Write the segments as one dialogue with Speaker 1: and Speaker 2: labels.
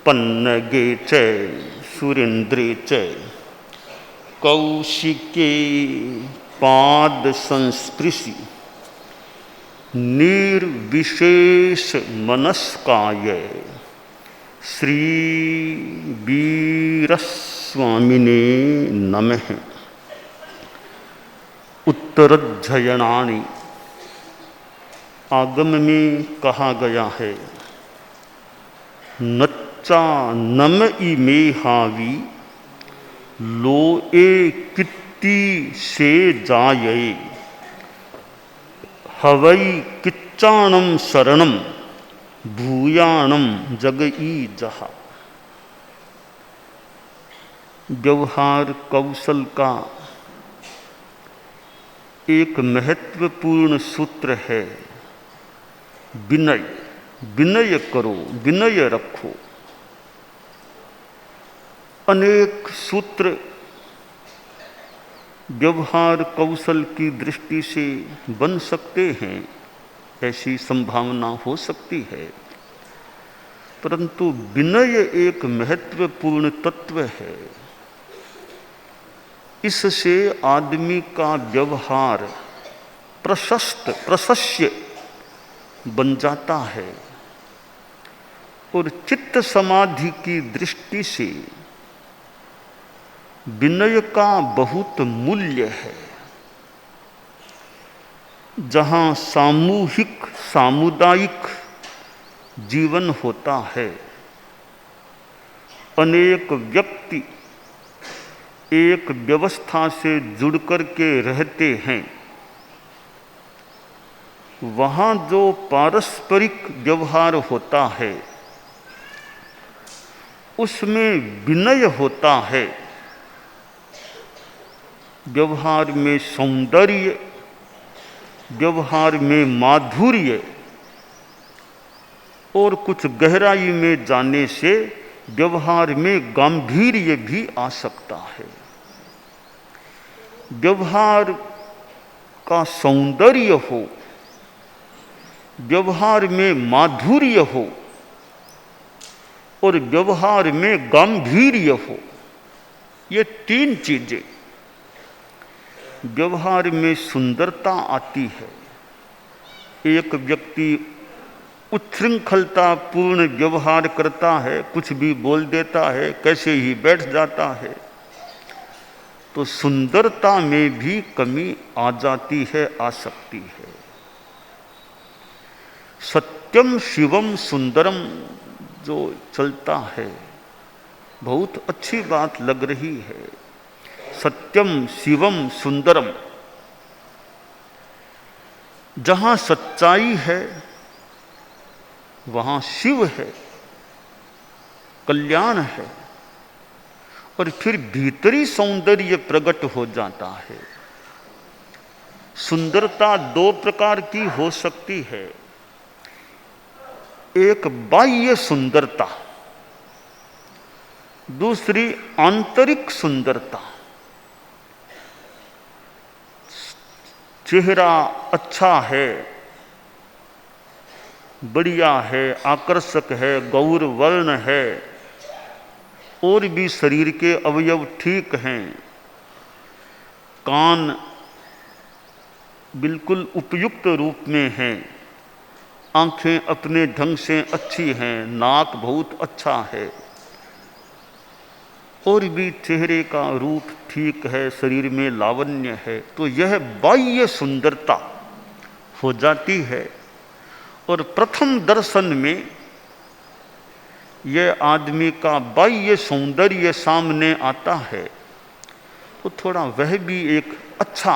Speaker 1: पन्नगे च सुरेन्द्रे च कौशिके पाद संस्पृशि निर्विशेष मनस्काय श्री वीरस्वामिने नमः। उत्तरध्ययनानि आगम में कहा गया है, नच्चा नम इमे हावी लोए कित्ती से जाये हवई किच्चाणम शरणम भूयाणम जगई जहा। व्यवहार कौशल का एक महत्वपूर्ण सूत्र है विनय। विनय करो, विनय रखो। अनेक सूत्र व्यवहार कौशल की दृष्टि से बन सकते हैं, ऐसी संभावना हो सकती है, परंतु विनय एक महत्वपूर्ण तत्व है। इससे आदमी का व्यवहार प्रशस्य बन जाता है और चित्त समाधि की दृष्टि से विनय का बहुत मूल्य है। जहाँ सामूहिक सामुदायिक जीवन होता है, अनेक व्यक्ति एक व्यवस्था से जुड़कर के रहते हैं, वहाँ जो पारस्परिक व्यवहार होता है उसमें विनय होता है। व्यवहार में सौंदर्य, व्यवहार में माधुर्य और कुछ गहराई में जाने से व्यवहार में गांधीर्य भी आ सकता है। व्यवहार का सौंदर्य हो, व्यवहार में माधुर्य हो और व्यवहार में गांधीर्य हो, ये तीन चीजें। व्यवहार में सुंदरता आती है। एक व्यक्ति उच्छृंखलता पूर्ण व्यवहार करता है, कुछ भी बोल देता है, कैसे ही बैठ जाता है, तो सुंदरता में भी कमी आ जाती है, आ सकती है। सत्यम शिवम सुंदरम जो चलता है, बहुत अच्छी बात लग रही है। सत्यम शिवम सुंदरम, जहाँ सच्चाई है वहाँ शिव है, कल्याण है, और फिर भीतरी सौंदर्य प्रकट हो जाता है। सुंदरता दो प्रकार की हो सकती है। एक बाह्य सुंदरता, दूसरी आंतरिक सुंदरता। चेहरा अच्छा है, बढ़िया है, आकर्षक है, गौर वर्ण है, और भी शरीर के अवयव ठीक हैं, कान बिल्कुल उपयुक्त रूप में हैं, आंखें अपने ढंग से अच्छी हैं, नाक बहुत अच्छा है, और भी चेहरे का रूप ठीक है, शरीर में लावण्य है, तो यह बाह्य सुंदरता हो जाती है। और प्रथम दर्शन में यह आदमी का बाह्य सौंदर्य सामने आता है तो थोड़ा वह भी एक अच्छा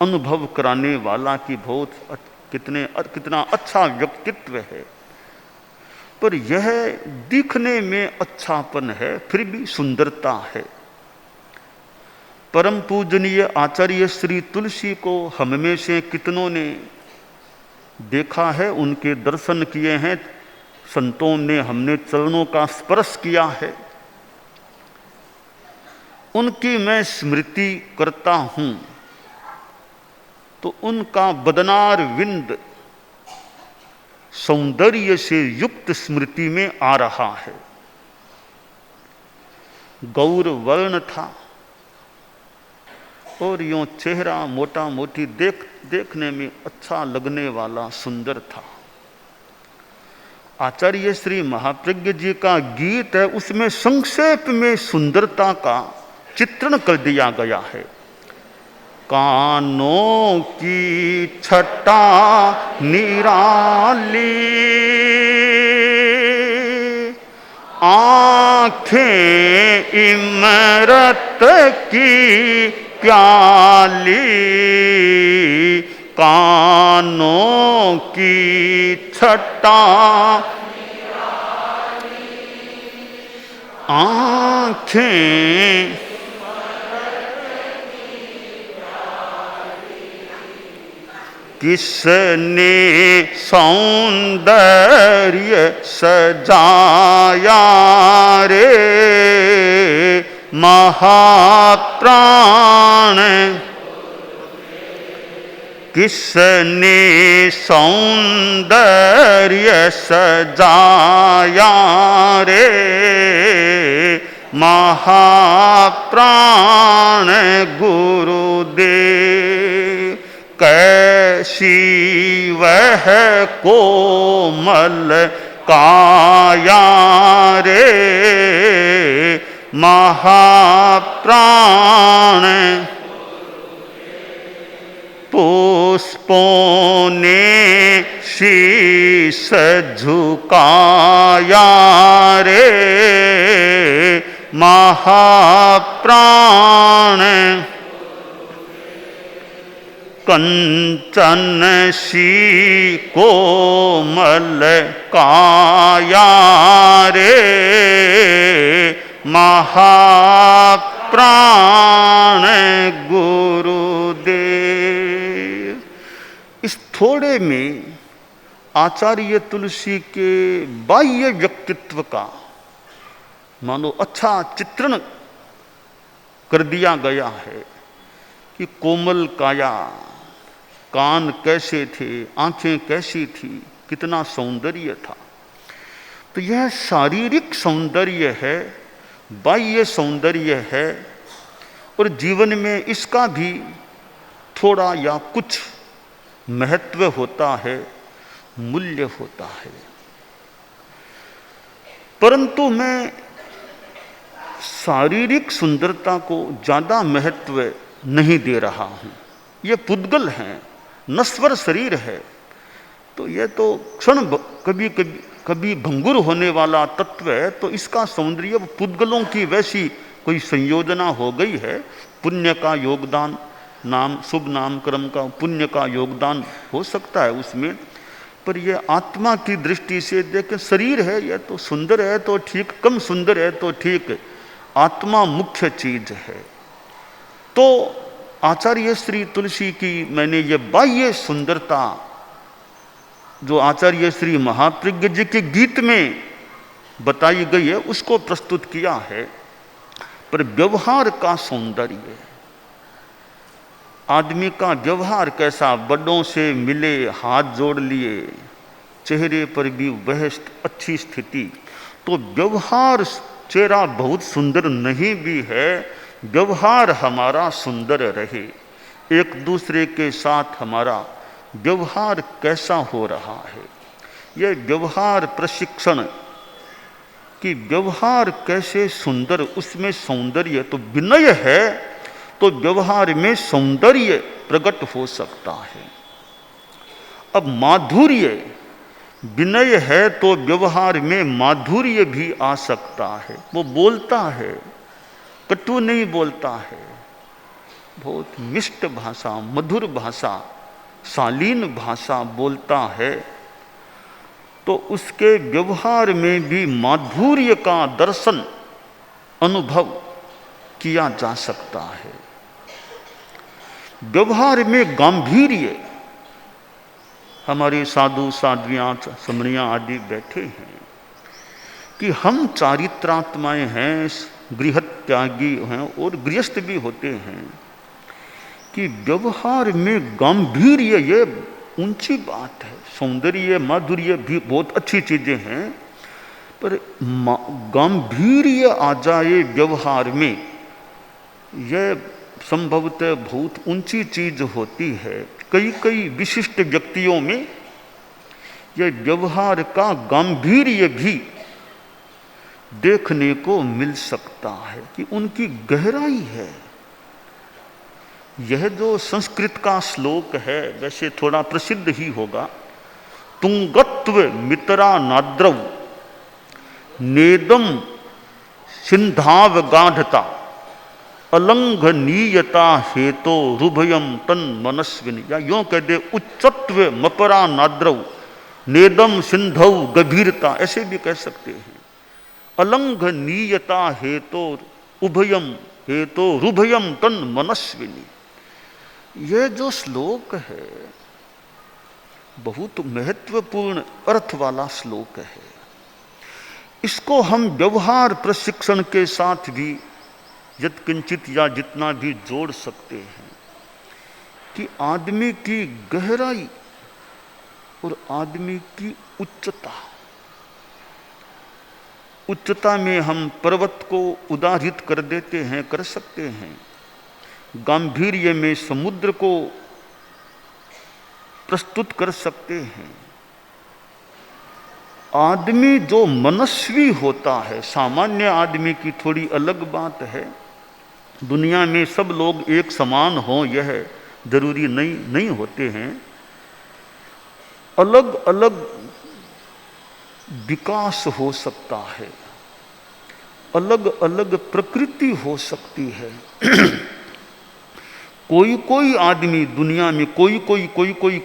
Speaker 1: अनुभव कराने वाला कि बहुत कितना अच्छा व्यक्तित्व है। पर यह दिखने में अच्छापन है, फिर भी सुंदरता है। परम पूजनीय आचार्य श्री तुलसी को हम में से कितनों ने देखा है, उनके दर्शन किए हैं, संतों ने हमने चरणों का स्पर्श किया है। उनकी मैं स्मृति करता हूँ तो उनका बदनार विंद सौंदर्य से युक्त स्मृति में आ रहा है। गौर वर्ण था और यूं चेहरा मोटा मोटी देखने में अच्छा लगने वाला सुंदर था। आचार्य श्री महाप्रज्ञ जी का गीत है, उसमें संक्षेप में सुंदरता का चित्रण कर दिया गया है। कानों की छटा निराली, आँखें इमरत की प्याली, कानों की छटा आँखें किसने सौंदर्य सजाया रे महाप्राण, किसने सौंदर्य सजाया रे महाप्राण गुरुदेव। कैसी वह कोमल काया रे महाप्राण, पुष्पों ने शीश झुकाया रे महाप्राण, कंचन सी कोमल काया रे महाप्राण गुरुदेव। इस थोड़े में आचार्य तुलसी के बाह्य व्यक्तित्व का मानो अच्छा चित्रण कर दिया गया है कि कोमल काया, कान कैसे थे, आंखें कैसी थी, कितना सौंदर्य था। तो यह शारीरिक सौंदर्य है, बाह्य सौंदर्य है, और जीवन में इसका भी थोड़ा या कुछ महत्व होता है, मूल्य होता है। परंतु मैं शारीरिक सुंदरता को ज़्यादा महत्व नहीं दे रहा हूँ। ये पुद्गल हैं, नश्वर शरीर है, तो ये तो क्षण कभी भंगुर होने वाला तत्व है। तो इसका सौंदर्य पुद्गलों की वैसी कोई संयोजना हो गई है, पुण्य का योगदान, नाम शुभ नामकर्म का पुण्य का योगदान हो सकता है उसमें, पर यह आत्मा की दृष्टि से देखें, शरीर है यह तो सुंदर है तो ठीक, कम सुंदर है तो ठीक, आत्मा मुख्य चीज है। तो आचार्य श्री तुलसी की मैंने ये बाह्य सुंदरता जो आचार्य श्री महाप्रज्ञ जी के गीत में बताई गई है उसको प्रस्तुत किया है। पर व्यवहार का सौंदर्य, आदमी का व्यवहार कैसा, बड़ों से मिले, हाथ जोड़ लिए, चेहरे पर भी वह अच्छी स्थिति, तो व्यवहार चेहरा बहुत सुंदर नहीं भी है, व्यवहार हमारा सुंदर रहे, एक दूसरे के साथ हमारा व्यवहार कैसा हो रहा है, यह व्यवहार प्रशिक्षण कि व्यवहार कैसे सुंदर, उसमें सौंदर्य, तो विनय है तो व्यवहार में सौंदर्य प्रकट हो सकता है। अब माधुर्य, विनय है तो व्यवहार में माधुर्य भी आ सकता है। वो बोलता है, कटु नहीं बोलता है, बहुत मिष्ट भाषा, मधुर भाषा, शालीन भाषा बोलता है, तो उसके व्यवहार में भी माधुर्य का दर्शन अनुभव किया जा सकता है। व्यवहार में गांधीर्य, हमारे साधु साध्वियाँ समणियाँ आदि बैठे हैं कि हम चारित्रात्माएं हैं, गृहत्यागी हैं और गृहस्थ भी होते हैं, कि व्यवहार में गांधीर्य ये ऊंची बात है। सौंदर्य माधुर्य भी बहुत अच्छी चीजें हैं, पर गांधीर्य आ जाए व्यवहार में, यह संभवतः बहुत ऊंची चीज होती है। कई कई विशिष्ट व्यक्तियों में यह व्यवहार का गांधीर्य भी देखने को मिल सकता है कि उनकी गहराई है। यह जो संस्कृत का श्लोक है वैसे थोड़ा प्रसिद्ध ही होगा। तुंगत्व मित्रा नाद्रव नेदम सिंधाव गाढ़ता अलंघनीयता हेतो रुभयम तन मनस्विनी, या यूं कह दे उच्चत्व मपरा नाद्रव नेदम सिंधव गभीरता, ऐसे भी कह सकते हैं। अलंघनीयता हेतो उभयम हेतो रुभयम तन मनस्विनी, यह जो श्लोक है बहुत महत्वपूर्ण अर्थ वाला श्लोक है। इसको हम व्यवहार प्रशिक्षण के साथ भी यत्किंचित या जितना भी जोड़ सकते हैं कि आदमी की गहराई और आदमी की उच्चता। उच्चता में हम पर्वत को उदाहरित कर देते हैं, कर सकते हैं। गांधीर्य में समुद्र को प्रस्तुत कर सकते हैं। आदमी जो मनस्वी होता है, सामान्य आदमी की थोड़ी अलग बात है। दुनिया में सब लोग एक समान हों यह जरूरी नहीं होते हैं। अलग अलग विकास हो सकता है, अलग अलग प्रकृति हो सकती है। कोई कोई आदमी दुनिया में कोई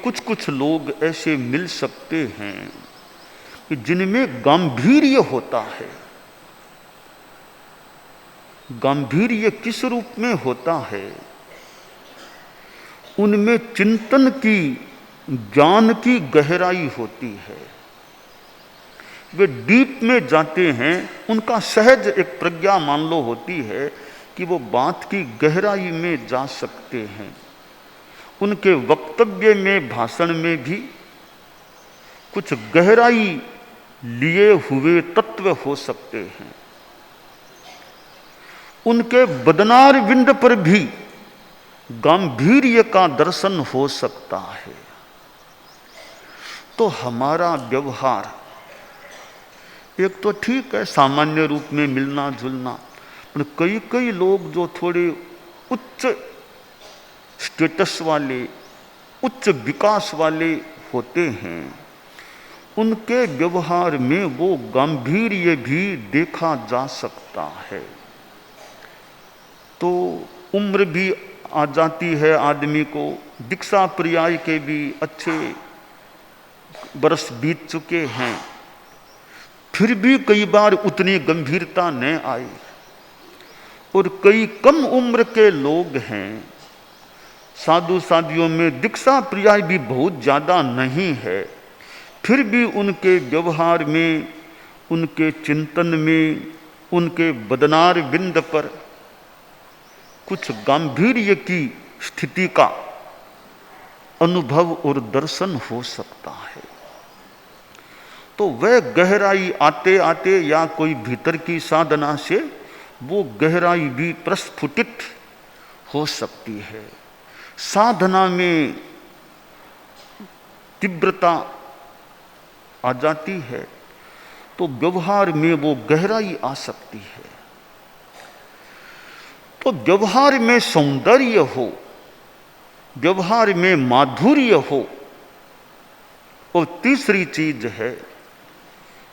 Speaker 1: कुछ लोग ऐसे मिल सकते हैं कि जिनमें गांधीर्य होता है। गांधीर्य किस रूप में होता है? उनमें चिंतन की, ज्ञान की गहराई होती है। वे डीप में जाते हैं। उनका सहज एक प्रज्ञा मान लो होती है कि वो बात की गहराई में जा सकते हैं। उनके वक्तव्य में, भाषण में भी कुछ गहराई लिए हुए तत्व हो सकते हैं। उनके बदनार विंद पर भी गांधीर्य का दर्शन हो सकता है। तो हमारा व्यवहार एक तो ठीक है सामान्य रूप में मिलना जुलना, पर कई लोग जो थोड़े उच्च स्टेटस वाले, उच्च विकास वाले होते हैं, उनके व्यवहार में वो गांधीर्य भी देखा जा सकता है। तो उम्र भी आ जाती है आदमी को, दीक्षा पर्याय के भी अच्छे बरस बीत चुके हैं, फिर भी कई बार उतनी गंभीरता न आई। और कई कम उम्र के लोग हैं, साधु साधियों में दीक्षा पर्याय भी बहुत ज़्यादा नहीं है, फिर भी उनके व्यवहार में, उनके चिंतन में, उनके बदनार बिंद पर कुछ गांधीर्य की स्थिति का अनुभव और दर्शन हो सकता है। तो वह गहराई आते आते या कोई भीतर की साधना से वो गहराई भी प्रस्फुटित हो सकती है। साधना में तीव्रता आ जाती है तो व्यवहार में वो गहराई आ सकती है। तो व्यवहार में सौंदर्य हो, व्यवहार में माधुर्य हो, और तीसरी चीज है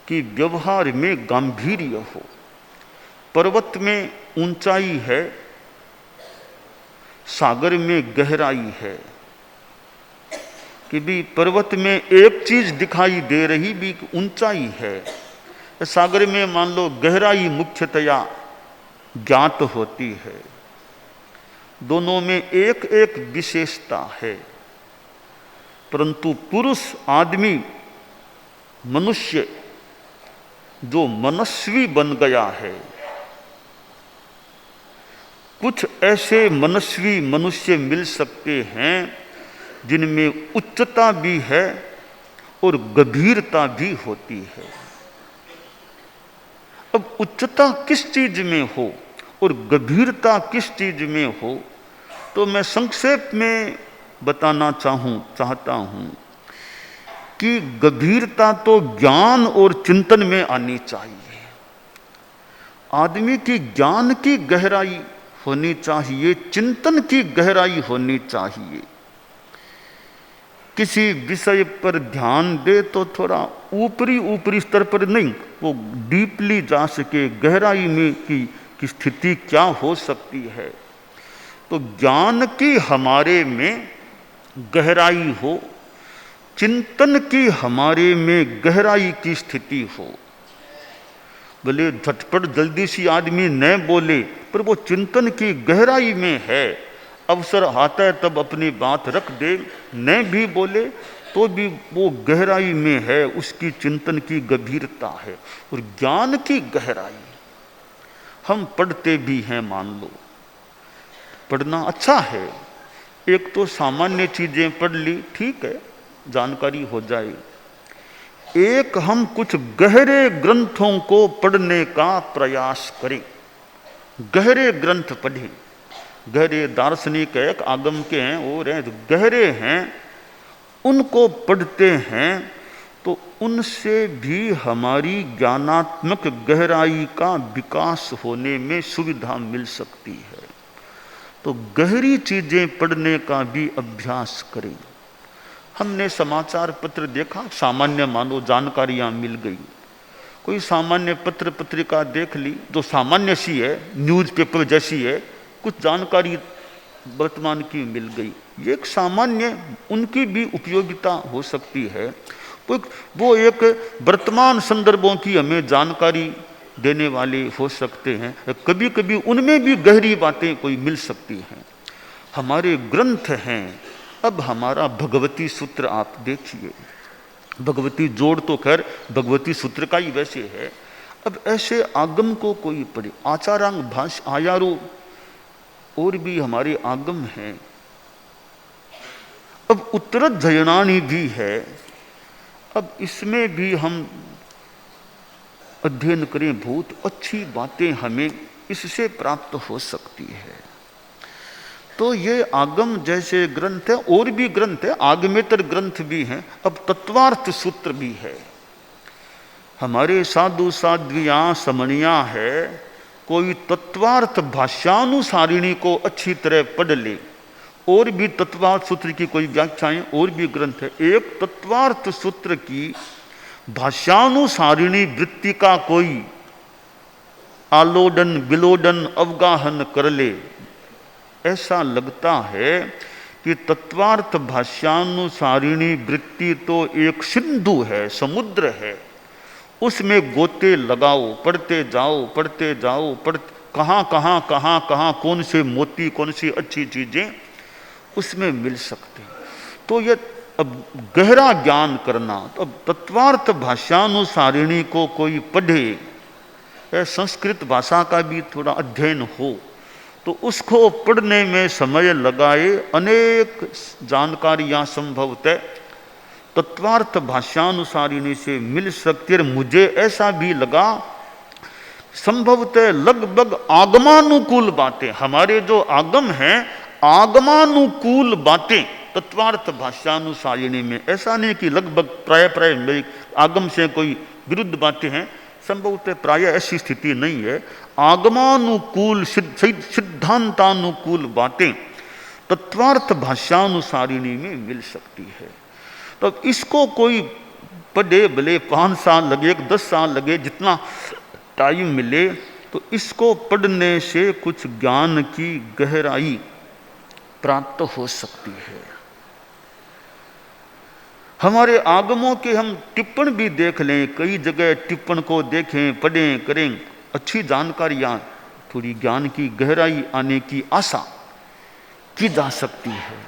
Speaker 1: कि व्यवहार में गांधीर्य हो। पर्वत में ऊंचाई है, सागर में गहराई है। कि भी पर्वत में एक चीज दिखाई दे रही भी ऊंचाई है, सागर में मान लो गहराई मुख्यतया ज्ञात होती है। दोनों में एक एक विशेषता है, परंतु पुरुष आदमी, मनुष्य जो मनस्वी बन गया है, कुछ ऐसे मनस्वी मनुष्य मिल सकते हैं जिनमें उच्चता भी है और गंभीरता भी होती है। अब उच्चता किस चीज में हो और गंभीरता किस चीज में हो, तो मैं संक्षेप में बताना चाहता हूं कि गंभीरता तो ज्ञान और चिंतन में आनी चाहिए। आदमी की ज्ञान की गहराई होनी चाहिए, चिंतन की गहराई होनी चाहिए। किसी विषय पर ध्यान दे तो थोड़ा ऊपरी स्तर पर नहीं, वो डीपली जा सके, गहराई में की स्थिति क्या हो सकती है। तो ज्ञान की हमारे में गहराई हो, चिंतन की हमारे में गहराई की स्थिति हो। भले झटपट जल्दी सी आदमी न बोले, पर वो चिंतन की गहराई में है, अवसर आता है तब अपनी बात रख दे, न भी बोले तो भी वो गहराई में है, उसकी चिंतन की गंभीरता है। और ज्ञान की गहराई, हम पढ़ते भी हैं, मान लो पढ़ना अच्छा है, एक तो सामान्य चीजें पढ़ ली, ठीक है, जानकारी हो जाए। एक हम कुछ गहरे ग्रंथों को पढ़ने का प्रयास करें, गहरे ग्रंथ पढ़ें। गहरे दार्शनिक एक आगम के हैं और हैं, गहरे हैं, उनको पढ़ते हैं तो उनसे भी हमारी ज्ञानात्मक गहराई का विकास होने में सुविधा मिल सकती है। तो गहरी चीजें पढ़ने का भी अभ्यास करें। हमने समाचार पत्र देखा, सामान्य मानो जानकारियां मिल गई, कोई सामान्य पत्र पत्रिका देख ली जो सामान्य सी है, न्यूज़पेपर जैसी है, कुछ जानकारी वर्तमान की मिल गई, ये एक सामान्य, उनकी भी उपयोगिता हो सकती है। वो एक वर्तमान संदर्भों की हमें जानकारी देने वाले हो सकते हैं। कभी कभी उनमें भी गहरी बातें कोई मिल सकती हैं। हमारे ग्रंथ हैं। अब हमारा भगवती सूत्र आप देखिए, भगवती जोड़ तो खैर भगवती सूत्र का ही वैसे है। अब ऐसे आगम को कोई पढ़े, आचारांग भाष्य, आयारो और भी हमारे आगम हैं। अब उत्तरजयनानी भी है। अब इसमें भी हम अध्ययन करें, बहुत अच्छी बातें हमें इससे प्राप्त हो सकती है। तो ये आगम जैसे ग्रंथ है, और भी ग्रंथ है, आगमेतर ग्रंथ भी हैं। अब तत्वार्थ सूत्र भी है। हमारे साधु साध्वियाँ समणियाँ है, कोई तत्वार्थ भाष्यानुसारिणी को अच्छी तरह पढ़ ले, और भी तत्वार्थ सूत्र की कोई व्याख्याएं और भी ग्रंथ है। एक तत्वार्थ सूत्र की भाष्यानुसारिणी वृत्ति का कोई आलोडन विलोडन अवगाहन कर ले, ऐसा लगता है कि तत्वार्थ भाष्यानुसारिणी वृत्ति तो एक सिंधु है, समुद्र है, उसमें गोते लगाओ, पढ़ते जाओ पढ़ते जाओ, कहाँ कौन से मोती, कौन सी अच्छी चीजें उसमें मिल सकते। तो ये अब गहरा ज्ञान करना, तो अब तत्वार्थ भाष्यानुसारिणी को कोई पढ़े, संस्कृत भाषा का भी थोड़ा अध्ययन हो, तो उसको पढ़ने में समय लगाए, अनेक जानकारियां संभवतः तत्वार्थ भाष्यानुसारिणी से मिल सकती है। मुझे ऐसा भी लगा संभवतः लगभग आगमानुकूल बातें, हमारे जो आगम हैं आगमानुकूल बातें तत्वार्थ भाष्यानुसारिणी में, ऐसा नहीं कि लगभग प्राय मेरी आगम से कोई विरुद्ध बातें हैं, संभवतः प्राय ऐसी स्थिति नहीं है। आगमानुकूल सिद्धांतानुकूल बातें तत्वार्थ भाष्यानुसारिणी में मिल सकती है। तो इसको कोई पढ़े, भले 5 साल लगे, 10 साल लगे, जितना टाइम मिले, तो इसको पढ़ने से कुछ ज्ञान की गहराई प्राप्त हो सकती है। हमारे आगमों के हम टिप्पण भी देख लें, कई जगह टिप्पण को देखें, पढ़ें, करें, अच्छी जानकारियाँ, थोड़ी ज्ञान की गहराई आने की आशा की जा सकती है।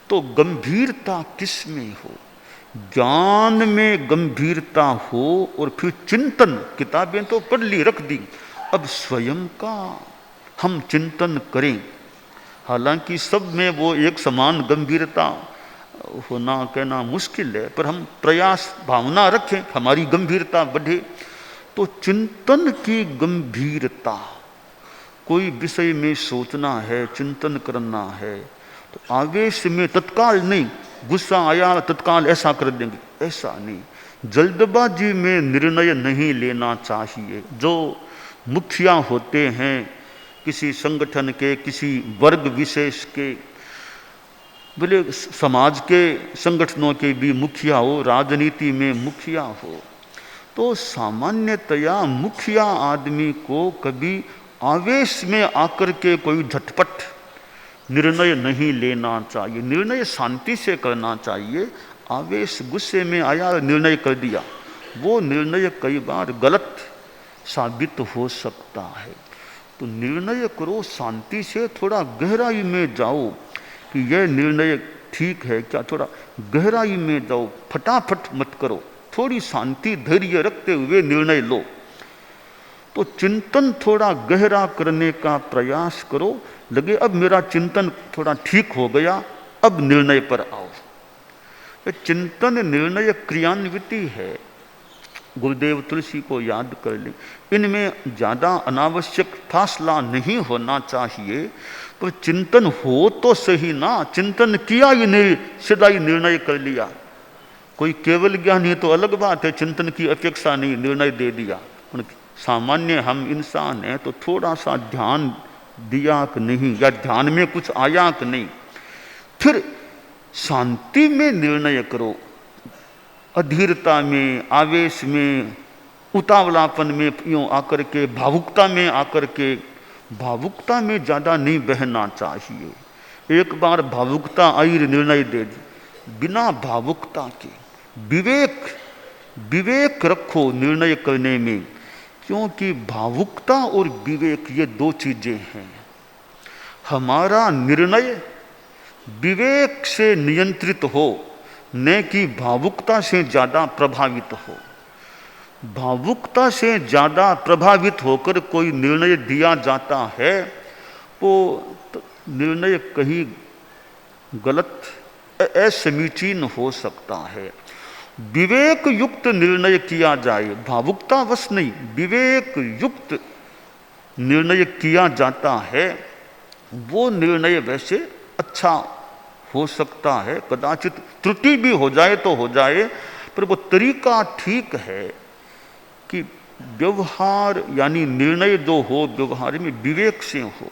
Speaker 1: तो गंभीरता किस में हो, ज्ञान में गंभीरता हो, और फिर चिंतन, किताबें तो पढ़ ली रख दी, अब स्वयं का हम चिंतन करें। हालांकि सब में वो एक समान गंभीरता कहना मुश्किल है, पर हम प्रयास भावना रखें, हमारी गंभीरता बढ़े। तो चिंतन की गंभीरता, कोई विषय में सोचना है, चिंतन करना है, तो आवेश में तत्काल नहीं, गुस्सा आया तत्काल ऐसा कर देंगे, ऐसा नहीं, जल्दबाजी में निर्णय नहीं लेना चाहिए। जो मुखिया होते हैं किसी संगठन के, किसी वर्ग विशेष के, बोले समाज के संगठनों के भी मुखिया हो, राजनीति में मुखिया हो, तो सामान्यतया मुखिया आदमी को कभी आवेश में आकर के कोई झटपट निर्णय नहीं लेना चाहिए। निर्णय शांति से करना चाहिए। आवेश, गुस्से में आया, निर्णय कर दिया, वो निर्णय कई बार गलत साबित हो सकता है। तो निर्णय करो शांति से, थोड़ा गहराई में जाओ कि यह निर्णय ठीक है क्या, थोड़ा गहराई में जाओ, फटाफट मत करो, थोड़ी शांति धैर्य रखते हुए निर्णय लो। तो चिंतन थोड़ा गहरा करने का प्रयास करो, लगे अब मेरा चिंतन थोड़ा ठीक हो गया, अब निर्णय पर आओ। चिंतन निर्णय क्रियान्विति है। गुरुदेव तुलसी को याद कर ले, इनमें ज़्यादा अनावश्यक फासला नहीं होना चाहिए। तो चिंतन हो तो सही ना, चिंतन किया ही नहीं, सीधा ही निर्णय कर लिया। कोई केवल ज्ञानी तो अलग बात है, चिंतन की अपेक्षा नहीं, निर्णय दे दिया। सामान्य हम इंसान हैं तो थोड़ा सा ध्यान दिया कि नहीं, या ध्यान में कुछ आया कि नहीं, फिर शांति में निर्णय करो। अधीरता में, आवेश में, उतावलापन में यूँ आकर के, भावुकता में आकर के, भावुकता में ज़्यादा नहीं बहना चाहिए। एक बार भावुकता आई, निर्णय दे दी, बिना भावुकता के विवेक रखो निर्णय करने में, क्योंकि भावुकता और विवेक ये दो चीजें हैं। हमारा निर्णय विवेक से नियंत्रित हो, न कि भावुकता से ज़्यादा प्रभावित हो। भावुकता से ज़्यादा प्रभावित होकर कोई निर्णय दिया जाता है, वो निर्णय कहीं गलत, असमीचीन हो सकता है। विवेक युक्त निर्णय किया जाए, भावुकता वश नहीं, विवेक युक्त निर्णय किया जाता है, वो निर्णय वैसे अच्छा हो सकता है। कदाचित त्रुटि भी हो जाए तो हो जाए, पर वो तरीका ठीक है कि व्यवहार यानी निर्णय जो हो, व्यवहार में विवेक से हो।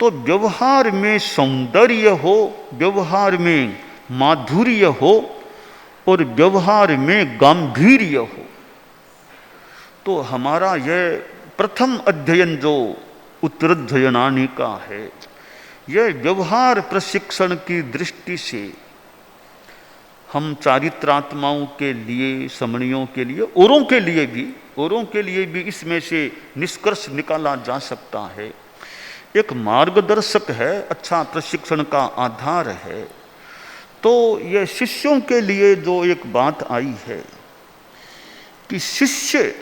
Speaker 1: तो व्यवहार में सौंदर्य हो, व्यवहार में माधुर्य हो और व्यवहार में गांधीर्य हो। तो हमारा यह प्रथम अध्ययन जो उत्तराध्ययनानी का है, यह व्यवहार प्रशिक्षण की दृष्टि से हम चारित्रात्माओं के लिए, समणियों के लिए, औरों के लिए भी इसमें से निष्कर्ष निकाला जा सकता है। एक मार्गदर्शक है, अच्छा प्रशिक्षण का आधार है। तो यह शिष्यों के लिए जो एक बात आई है कि शिष्य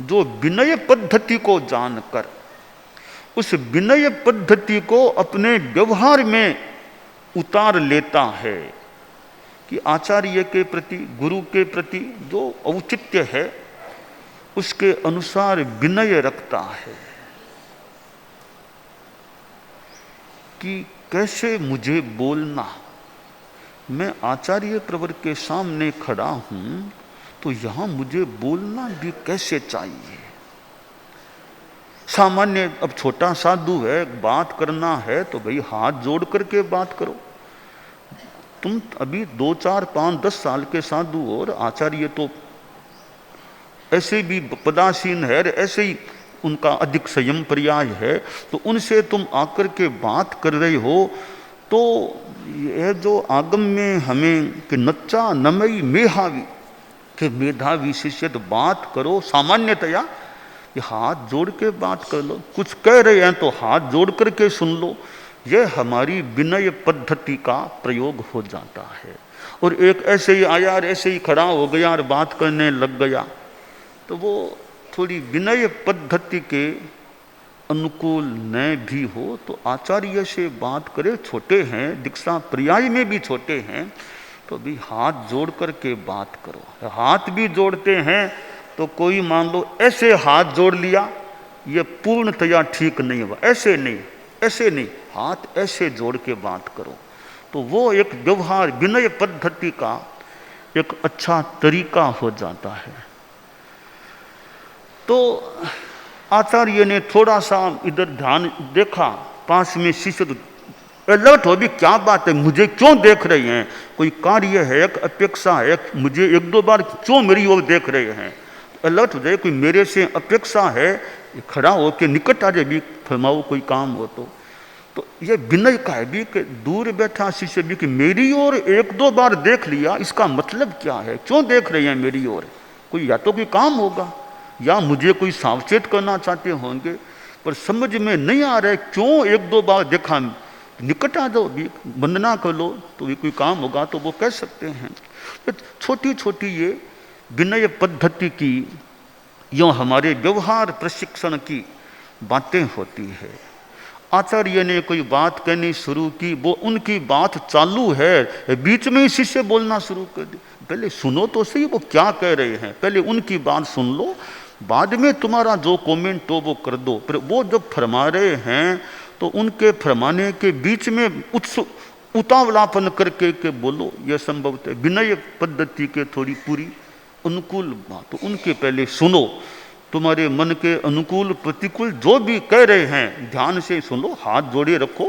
Speaker 1: जो विनय पद्धति को जानकर उस विनय पद्धति को अपने व्यवहार में उतार लेता है, कि आचार्य के प्रति, गुरु के प्रति जो औचित्य है उसके अनुसार विनय रखता है कि कैसे मुझे बोलना, मैं आचार्य प्रवर के सामने खड़ा हूँ तो यहाँ मुझे बोलना भी कैसे चाहिए। सामान्य अब छोटा साधु है, बात करना है तो भाई हाथ जोड़ करके बात करो। तुम अभी 2, 4, 5, 10 साल के साधु और आचार्य तो ऐसे भी पदासीन है, ऐसे ही उनका अधिक संयम पर्याय है, तो उनसे तुम आकर के बात कर रहे हो। तो यह जो आगम में हमें कि नच्चा नमई मेहावी, कि मेधावी शिष्य तो बात करो सामान्यतया, हाथ जोड़ के बात कर लो, कुछ कह रहे हैं तो हाथ जोड़ करके सुन लो। यह हमारी विनय पद्धति का प्रयोग हो जाता है। और एक ऐसे ही आया और ऐसे ही खड़ा हो गया और बात करने लग गया, तो वो थोड़ी विनय पद्धति के अनुकूल न भी हो। तो आचार्य से बात करे, छोटे हैं, दीक्षा पर्याय में भी छोटे हैं, तो भी हाथ जोड़ करके बात करो। हाथ भी जोड़ते हैं तो कोई मान लो ऐसे हाथ जोड़ लिया, ये पूर्णतया ठीक नहीं हुआ। ऐसे नहीं, ऐसे नहीं, हाथ ऐसे जोड़ के बात करो। तो वो एक व्यवहार विनय पद्धति का एक अच्छा तरीका हो जाता है। तो आचार्य ने थोड़ा सा इधर ध्यान देखा, पास में शिष्य तो अलर्ट हो भी, क्या बात है, मुझे क्यों देख रहे हैं, कोई कार्य है, एक अपेक्षा है, मुझे एक दो बार क्यों मेरी ओर देख रहे हैं। अलर्ट हो जाए, कोई मेरे से अपेक्षा है, खड़ा होकर निकट आ जाए भी, फरमाओ कोई काम हो तो ये विनय का है भी कि दूर बैठा शिष्य भी कि मेरी ओर एक दो बार देख लिया, इसका मतलब क्या है, क्यों देख रहे हैं मेरी ओर, कोई या तो कोई काम होगा या मुझे कोई सावचेत करना चाहते होंगे, पर समझ में नहीं आ रहा है क्यों एक दो बार देखा, निकट आ जाओ भी, वंदना कर लो तो भी कोई काम होगा तो वो कह सकते हैं। तो छोटी छोटी ये विनय पद्धति की, यों हमारे व्यवहार प्रशिक्षण की बातें होती है। आचार्य ने कोई बात कहनी शुरू की, वो उनकी बात चालू है, बीच में ही शिष्य बोलना शुरू कर दे, पहले सुनो तो सही वो क्या कह रहे हैं, पहले उनकी बात सुन लो, बाद में तुम्हारा जो कमेंट हो वो कर दो। पर वो जब फरमा रहे हैं तो उनके फरमाने के बीच में उतावलापन करके के बोलो, यह संभवतः विनय पद्धति के थोड़ी पूरी अनुकूल बात, तो उनके पहले सुनो, तुम्हारे मन के अनुकूल प्रतिकूल जो भी कह रहे हैं ध्यान से सुन लो, हाथ जोड़े रखो,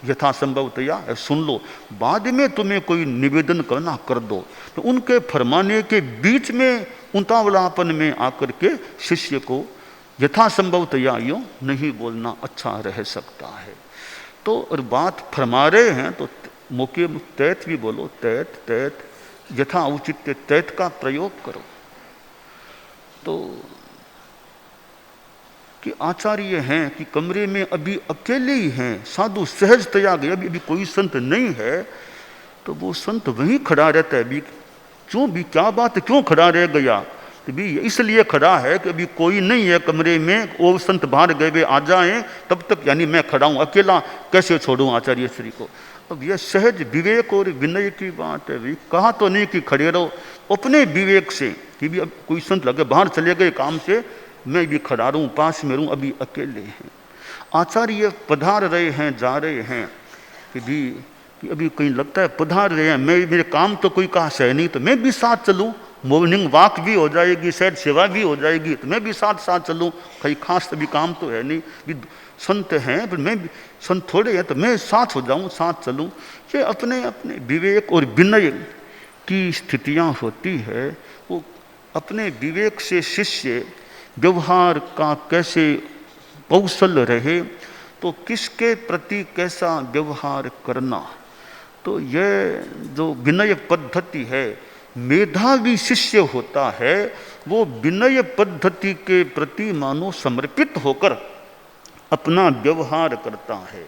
Speaker 1: यथासंभवतया सुन लो, बाद में तुम्हें कोई निवेदन करना कर दो। तो उनके फरमाने के बीच में उतावलापन में आकर के शिष्य को यथासंभवतया यूँ नहीं बोलना अच्छा रह सकता है। तो और बात फरमा रहे हैं तो मौके तैत भी बोलो, तैत तैत यथा उचित तैत का प्रयोग करो। तो कि आचार्य हैं कि कमरे में अभी अकेले ही हैं, साधु सहजतया गए, अभी कोई संत नहीं है, तो वो संत वहीं खड़ा रहता है भी, क्यों भी क्या बात, क्यों खड़ा रह गया, तो भी इसलिए खड़ा है कि अभी कोई नहीं है कमरे में, वो संत बाहर गए वे आ जाएं तब तक, यानी मैं खड़ा हूँ, अकेला कैसे छोड़ूं आचार्य श्री को। अब यह सहज विवेक और विनय की बात है भी, कहा तो नहीं कि खड़े रहो, अपने विवेक से कि भी अब कोई संत लगे बाहर चले गए काम से, मैं भी खड़ा रहूं, पास में रहूं, अभी अकेले हैं। आचार्य पधार रहे हैं, जा रहे हैं कि अभी कहीं लगता है पधार रहे हैं, मैं मेरे काम तो कोई कहा है नहीं, तो मैं भी साथ चलूं, मॉर्निंग वॉक भी हो जाएगी, शायद सेवा भी हो जाएगी, तो मैं भी साथ साथ चलूं, कहीं खास अभी काम तो है नहीं, भी संत हैं पर मैं भी संत थोड़े हैं, तो मैं साथ हो जाऊं, साथ चलूं। ये अपने अपने विवेक और विनय की स्थितियां होती है। वो अपने विवेक से शिष्य व्यवहार का कैसे कौशल रहे, तो किसके प्रति कैसा व्यवहार करना, तो यह जो विनय पद्धति है, मेधावी शिष्य होता है वो विनय पद्धति के प्रति मानो समर्पित होकर अपना व्यवहार करता है।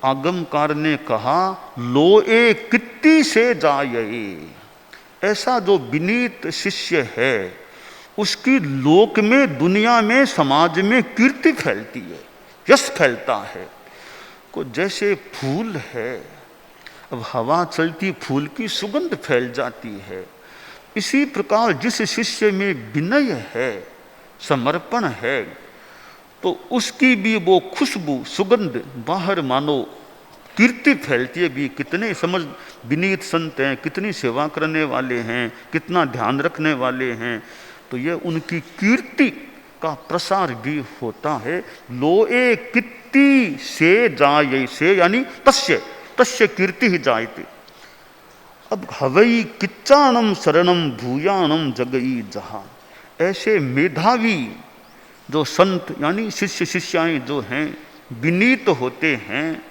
Speaker 1: आगमकार ने कहा, लोए कित्ती से जाये, ऐसा जो विनीत शिष्य है उसकी लोक में, दुनिया में, समाज में कीर्ति फैलती है, यश फैलता है। को जैसे फूल है, अब हवा चलती फूल की सुगंध फैल जाती है, इसी प्रकार जिस शिष्य में विनय है, समर्पण है, तो उसकी भी वो खुशबू सुगंध बाहर मानो कीर्ति फैलती है भी। कितने समझ विनीत संत हैं, कितनी सेवा करने वाले हैं, कितना ध्यान रखने वाले हैं, तो ये उनकी कीर्ति का प्रसार भी होता है। लोए कित्ती से जाये, से यानी तस्य, तस्य कीर्ति ही जायते। अब हवई किच्चाणम शरणम भूयाणम जगई जहा, ऐसे मेधावी जो संत यानी शिष्य शिष्याएं जो हैं विनीत होते हैं,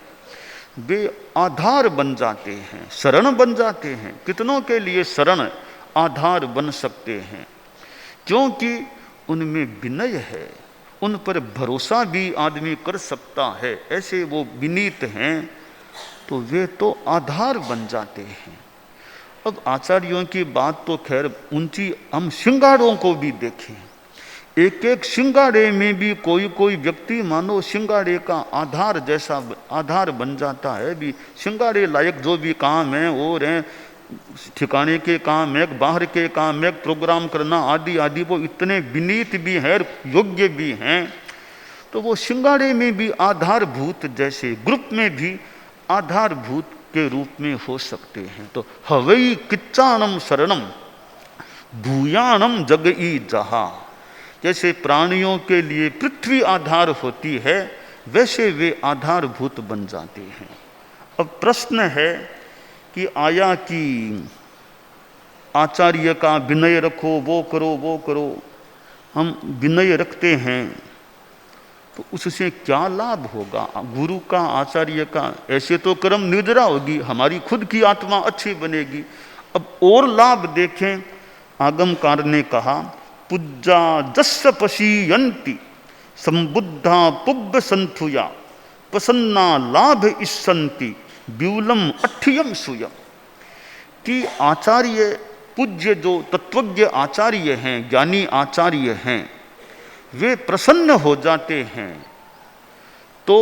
Speaker 1: वे आधार बन जाते हैं, शरण बन जाते हैं। कितनों के लिए शरण आधार बन सकते हैं, क्योंकि उनमें विनय है, उन पर भरोसा भी आदमी कर सकता है। ऐसे वो विनीत हैं तो वे तो आधार बन जाते हैं। अब आचार्यों की बात तो खैर ऊंची, हम श्रृंगारों को भी देखें, एक एक श्रृंगारे में भी कोई कोई व्यक्ति मानो श्रृंगारे का आधार जैसा आधार बन जाता है भी। श्रृंगारे लायक जो भी काम है और हैं ठिकाने के काम, एक बाहर के काम, एक प्रोग्राम करना आदि आदि, वो इतने विनीत भी हैं और योग्य भी हैं। तो वो सिंगाड़े में भी आधारभूत, जैसे ग्रुप में भी आधारभूत के रूप में हो सकते हैं। तो हवई किच्चाणम शरणम भूयाणम जगई जहा, जैसे प्राणियों के लिए पृथ्वी आधार होती है, वैसे वे आधारभूत बन जाते हैं। अब प्रश्न है कि आया कि आचार्य का विनय रखो, वो करो वो करो, हम विनय रखते हैं तो उससे क्या लाभ होगा? गुरु का, आचार्य का, ऐसे तो कर्म निर्जरा होगी, हमारी खुद की आत्मा अच्छी बनेगी। अब और लाभ देखें, आगमकार ने कहा पूज्जा जस्स पशीयन्ति संबुद्धा पुब्ब संथुया प्रसन्ना लाभ इस्सन्ति व्यूलम अठ्ठियम सुयम, कि आचार्य पूज्य जो तत्वज्ञ आचार्य हैं, ज्ञानी आचार्य हैं, वे प्रसन्न हो जाते हैं तो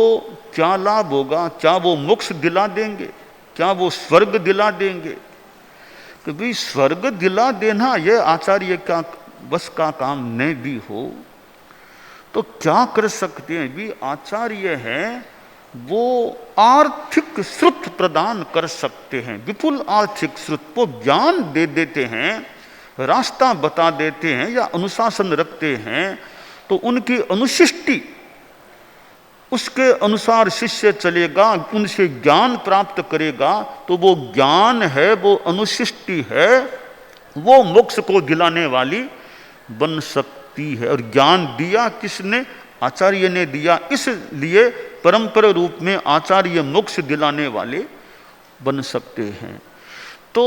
Speaker 1: क्या लाभ होगा? क्या वो मोक्ष दिला देंगे? क्या वो स्वर्ग दिला देंगे? कि भाई स्वर्ग दिला देना ये आचार्य का बस का काम नहीं भी हो तो क्या कर सकते हैं? भी आचार्य हैं, वो आर्थिक श्रुत प्रदान कर सकते हैं, विपुल आर्थिक श्रुत, वो ज्ञान दे देते हैं, रास्ता बता देते हैं या अनुशासन रखते हैं, तो उनकी अनुशिष्टि, उसके अनुसार शिष्य चलेगा, उनसे ज्ञान प्राप्त करेगा, तो वो ज्ञान है, वो अनुशिष्टि है, वो मोक्ष को दिलाने वाली बन सकती है। और ज्ञान दिया किसने? आचार्य ने दिया, इसलिए परंपरा रूप में आचार्य मोक्ष दिलाने वाले बन सकते हैं। तो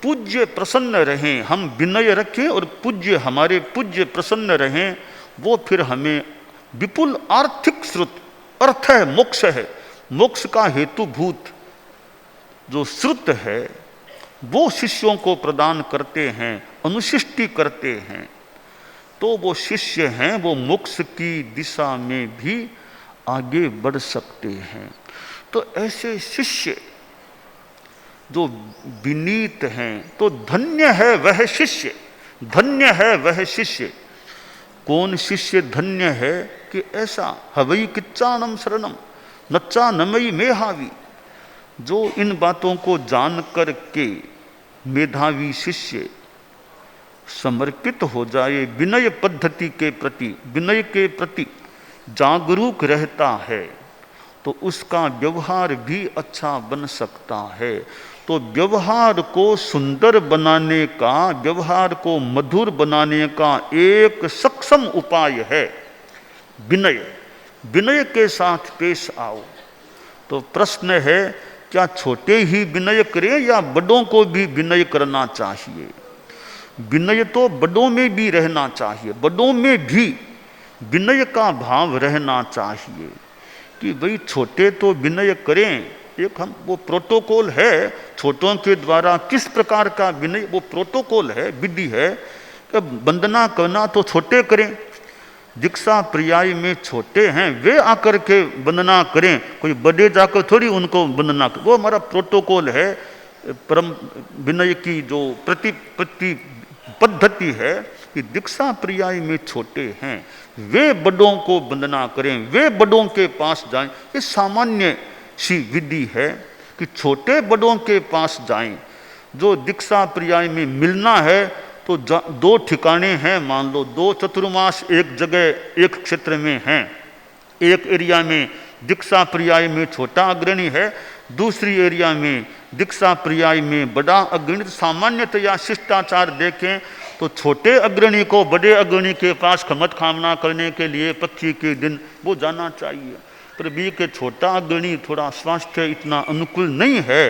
Speaker 1: पूज्य प्रसन्न रहें, हम विनय रखें और पूज्य, हमारे पूज्य प्रसन्न रहें, वो फिर हमें विपुल आर्थिक श्रुत, अर्थ है मोक्ष है, मोक्ष का हेतुभूत जो श्रुत है वो शिष्यों को प्रदान करते हैं, अनुशिष्टि करते हैं, तो वो शिष्य हैं, वो मोक्ष की दिशा में भी आगे बढ़ सकते हैं। तो ऐसे शिष्य जो विनीत हैं, तो धन्य है वह शिष्य, धन्य है वह शिष्य। कौन शिष्य धन्य है? कि ऐसा हवई किच्चाणम शरणम नच्चा नमई मेहावी, जो इन बातों को जान कर के मेधावी शिष्य समर्पित हो जाए, विनय पद्धति के प्रति, विनय के प्रति जागरूक रहता है, तो उसका व्यवहार भी अच्छा बन सकता है। तो व्यवहार को सुंदर बनाने का, व्यवहार को मधुर बनाने का एक सक्षम उपाय है विनय। विनय के साथ पेश आओ। तो प्रश्न है, क्या छोटे ही विनय करें या बड़ों को भी विनय करना चाहिए? विनय तो बड़ों में भी रहना चाहिए, बड़ों में भी विनय का भाव रहना चाहिए कि भाई छोटे तो विनय करें। एक हम वो प्रोटोकॉल है, छोटों के द्वारा किस प्रकार का विनय, वो प्रोटोकॉल है, विधि है कि वंदना करना तो छोटे करें, दीक्षा पर्याय में छोटे हैं वे आकर के वंदना करें, कोई बड़े जाकर थोड़ी उनको वंदना करें। वो हमारा प्रोटोकॉल है, परम विनय की जो प्रति पद्धति है कि दीक्षा पर्याय में छोटे हैं वे बड़ों को वंदना करें, वे बड़ों के पास जाएं। ये सामान्य सी विधि है कि छोटे बड़ों के पास जाएं। जो दीक्षा पर्याय में मिलना है तो दो ठिकाने हैं, मान लो 2 चतुर्मास एक जगह एक क्षेत्र में हैं, एक एरिया में दीक्षा पर्याय में छोटा अग्रणी है, दूसरी एरिया में दीक्षा पर्याय में बड़ा अग्रणी। सामान्यतया शिष्टाचार देखें तो छोटे अग्रणी को बड़े अग्रणी के पास खमत खामना करने के लिए पक्षी के दिन वो जाना चाहिए। पर भी के छोटा अग्रणी थोड़ा स्वास्थ्य इतना अनुकूल नहीं है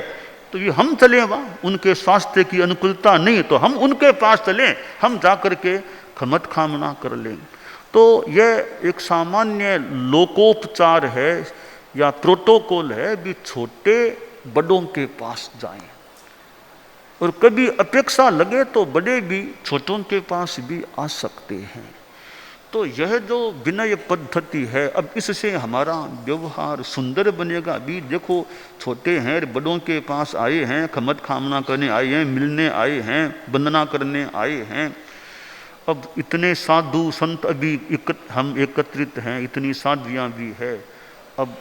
Speaker 1: तो ये हम चले वहाँ, उनके स्वास्थ्य की अनुकूलता नहीं तो हम उनके पास चलें, हम जाकर के खमत खामना कर लें। तो यह एक सामान्य लोकोपचार है या प्रोटोकॉल है भी छोटे बड़ों के पास जाएं, और कभी अपेक्षा लगे तो बड़े भी छोटों के पास भी आ सकते हैं। तो यह जो विनय पद्धति है, अब इससे हमारा व्यवहार सुंदर बनेगा। अभी देखो छोटे हैं, बड़ों के पास आए हैं, खमत खामना करने आए हैं, मिलने आए हैं, वंदना करने आए हैं। अब इतने साधु संत अभी हम एकत्रित हैं, इतनी साधवियाँ भी है। अब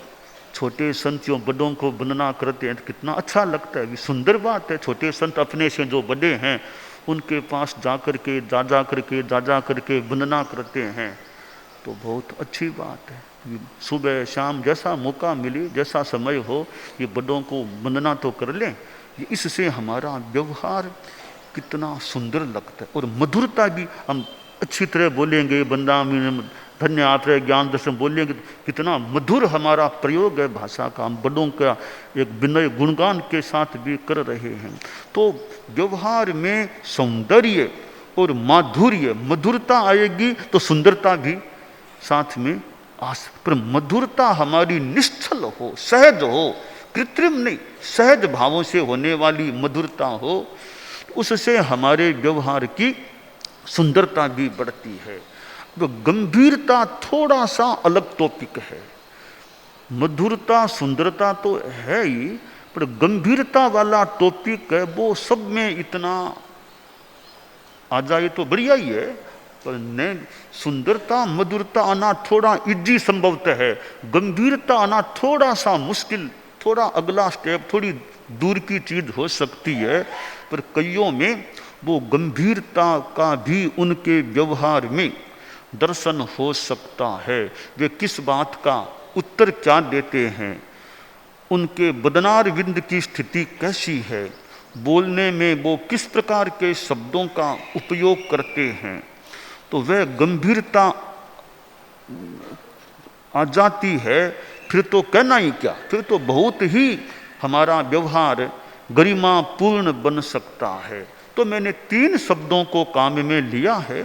Speaker 1: छोटे संतियों बड़ों को वंदना करते हैं तो कितना अच्छा लगता है, सुंदर बात है। छोटे संत अपने से जो बड़े हैं उनके पास जा करके वंदना करते हैं तो बहुत अच्छी बात है। सुबह शाम जैसा मौका मिले, जैसा समय हो, ये बड़ों को वंदना तो कर लें। इससे हमारा व्यवहार कितना सुंदर लगता है और मधुरता भी, हम अच्छी तरह बोलेंगे, बंदा धन्य आत्रेय ज्ञान दर्शन बोलेंगे, कितना मधुर हमारा प्रयोग है भाषा का। हम बड़ों का एक विनय गुणगान के साथ भी कर रहे हैं। तो व्यवहार में सौंदर्य और माधुर्य, मधुरता आएगी तो सुंदरता भी साथ में पर मधुरता हमारी निश्चल हो, सहज हो, कृत्रिम नहीं, सहज भावों से होने वाली मधुरता हो, उससे हमारे व्यवहार की सुंदरता भी बढ़ती है। तो गंभीरता थोड़ा सा अलग टॉपिक है। मधुरता सुंदरता तो है ही, पर गंभीरता वाला टॉपिक है, वो सब में इतना आ जाए तो बढ़िया ही है। पर नहीं, सुंदरता मधुरता आना थोड़ा इजी संभवतः है, गंभीरता आना थोड़ा सा मुश्किल, थोड़ा अगला स्टेप, थोड़ी दूर की चीज हो सकती है। पर कईयों में वो गंभीरता का भी उनके व्यवहार में दर्शन हो सकता है। वे किस बात का उत्तर क्या देते हैं, उनके बदनार विंद की स्थिति कैसी है, बोलने में वो किस प्रकार के शब्दों का उपयोग करते हैं, तो वह गंभीरता आ जाती है। फिर तो कहना ही क्या, फिर तो बहुत ही हमारा व्यवहार गरिमा पूर्ण बन सकता है। तो मैंने 3 शब्दों को काम में लिया है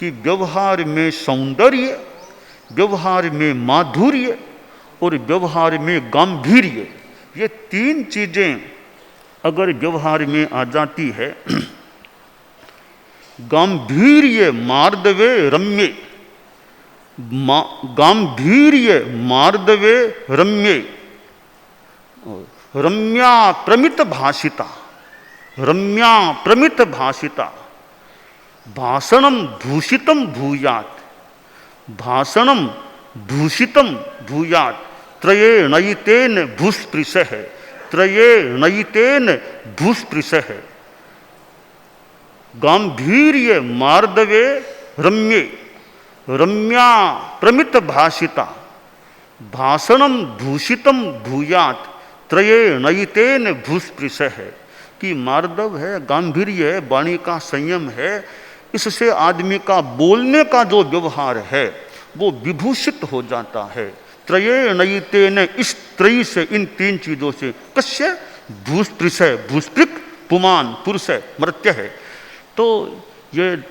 Speaker 1: कि व्यवहार में सौंदर्य, व्यवहार में माधुर्य और व्यवहार में गांधीर्य। ये 3 चीजें अगर व्यवहार में आ जाती है, गांधीर्य मार्दवे रम्ये, गांधीर्य मार्दवे रम्ये, रम्या प्रमित भाषिता, रम्या प्रमित भाषिता, भाषणम दूषितम भूयात, भाषणम दूषितम भूयात, त्रये नयितेन भूस्पृशः, त्रये नयितेन भूस्पृशः। गांधीर्य मार्दवे रम्ये, रम्या प्रमित भाषिता, भाषणम दूषितम भूयात, त्रये नयितेन भूस्पृशः। कि मार्दव है, गांधीर्य है, वाणी का संयम है, इससे आदमी का बोलने का जो व्यवहार है वो विभूषित हो जाता है। त्रये नयितेन, इस त्रयी से, इन 3 चीजों से, कस्य भूस्पृश है, भूस्पृक पुमान पुरुष है, मर्त्य है। तो ये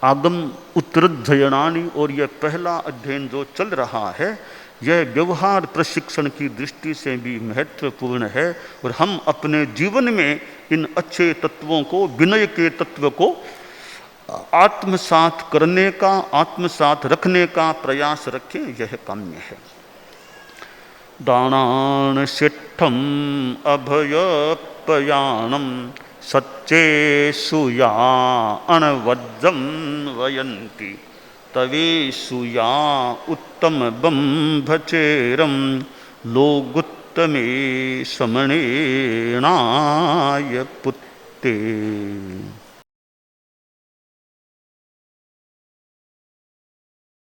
Speaker 1: आगम उत्तरध्ययनानि और यह पहला अध्ययन जो चल रहा है, यह व्यवहार प्रशिक्षण की दृष्टि से भी महत्वपूर्ण है। और हम अपने जीवन में इन अच्छे तत्वों को, विनय के तत्व को आत्मसात करने का, आत्मसात रखने का प्रयास रखें, यह काम्य है। दानान शिष्ठम अभयपयाणम सच्चे सुया अणवज्रम वयंती, तवेषु या उत्तम बंभचेरम लोगुत्तमे समणेनाय पुत्ते।